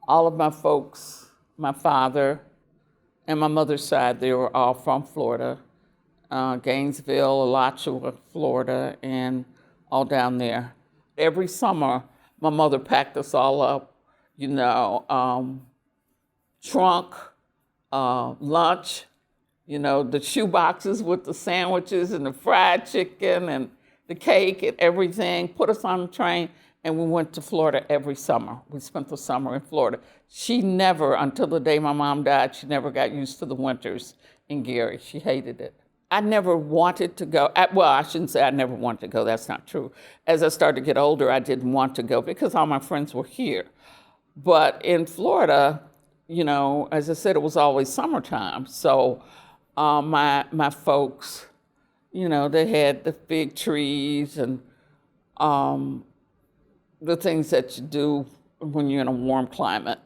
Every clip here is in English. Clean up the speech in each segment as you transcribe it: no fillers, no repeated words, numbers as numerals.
All of my folks, my father and my mother's side, they were all from Florida, Gainesville, Alachua, Florida, and all down there. Every summer, my mother packed us all up, trunk, lunch, the shoe boxes with the sandwiches and the fried chicken and the cake and everything, put us on the train, and we went to Florida every summer. We spent the summer in Florida. She never, until the day my mom died, she never got used to the winters in Gary. She hated it. I never wanted to go. I shouldn't say I never wanted to go. That's not true. As I started to get older, I didn't want to go because all my friends were here. But in Florida, as I said, it was always summertime. So my folks, they had the big trees and the things that you do when you're in a warm climate.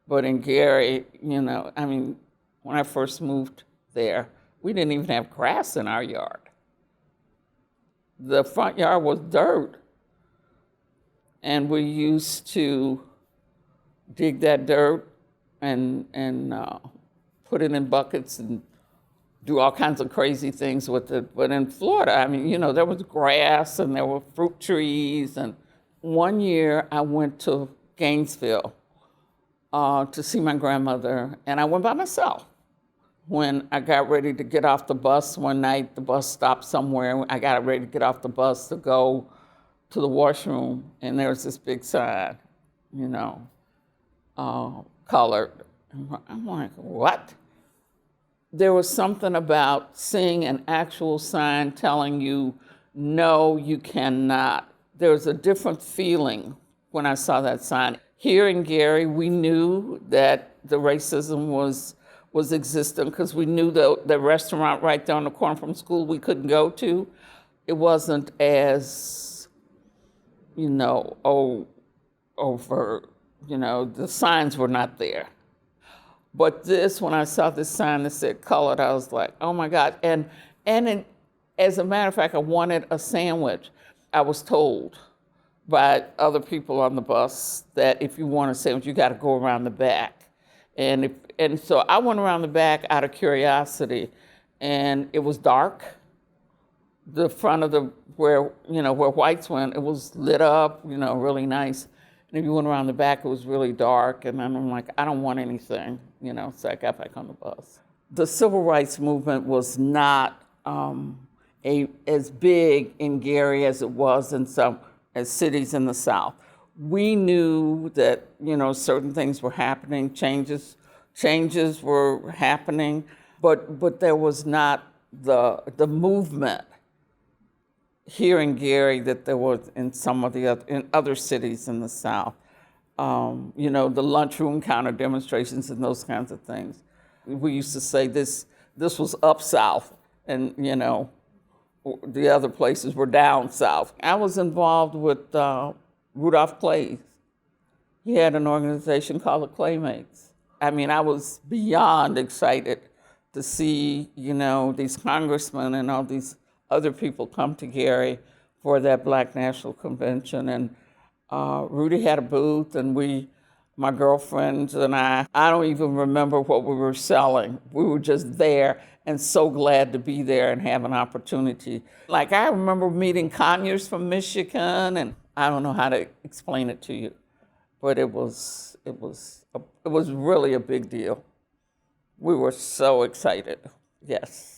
But in Gary, when I first moved there, we didn't even have grass in our yard. The front yard was dirt. And we used to dig that dirt and put it in buckets and do all kinds of crazy things with it. But in Florida, there was grass and there were fruit trees. And one year I went to Gainesville to see my grandmother, and I went by myself. When I got ready to get off the bus one night, the bus stopped somewhere. I got ready to get off the bus to go to the washroom, and there was this big sign, colored. I'm like, what? There was something about seeing an actual sign telling you, no, you cannot. There was a different feeling when I saw that sign. Here in Gary, we knew that the racism was existent because we knew the restaurant right there on the corner from school we couldn't go to. It wasn't as, overt. The signs were not there. But when I saw this sign that said colored, I was like, oh my God. And as a matter of fact, I wanted a sandwich. I was told by other people on the bus that if you want a sandwich, you got to go around the back. And so I went around the back out of curiosity, and it was dark. The front of where whites went, it was lit up, really nice. And if you went around the back, it was really dark. And I'm like, I don't want anything, so I got back on the bus. The civil rights movement was not as big in Gary as it was in some cities in the South. We knew that, certain things were happening, changes were happening, but there was not the movement here in Gary that there was in in other cities in the South. The lunchroom counter demonstrations and those kinds of things. We used to say this was up South, and the other places were down South. I was involved with Rudolph Clay's. He had an organization called the Claymates. I was beyond excited to see, these congressmen and all these other people come to Gary for that Black National Convention. And Rudy had a booth, and my girlfriends and I don't even remember what we were selling. We were just there and so glad to be there and have an opportunity. Like, I remember meeting Conyers from Michigan, and I don't know how to explain it to you, but it was really a big deal. We were so excited, yes.